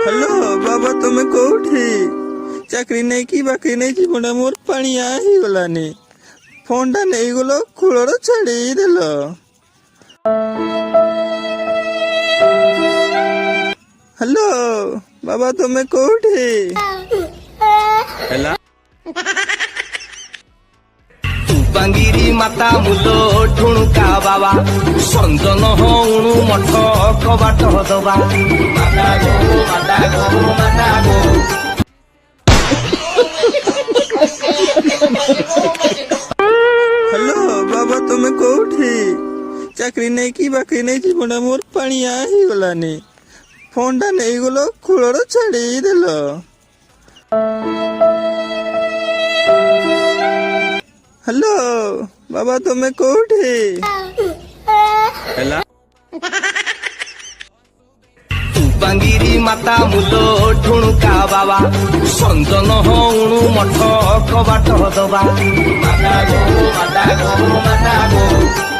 Hello बाबा तुमे कोठी चाकरी नहीं की बाकरी नहीं जीवन मोर पानिया ही गलानी फोन टा नहीं गलो खुलड़ छाड़ी देल। हेलो बाबा तुमे कोठी हेला बांगिरी माता मुलो ठुणुका बाबा संजन हणु मठ कबाट दबा माता गो माता गो माता गो। हेलो बाबा तुमे कोठी चाकरी नहीं की बाकरी नहीं जीवन मोर पानिया ही गलानी फोन टा नहीं गलो खुलड़ छाड़ी देल। हेलो बाबा तुमे कोठी हेला बांगिरी माता मुलो ठुणुका बाबा संजन हणु मठ कबाट दबा माता गो माता गो माता गो।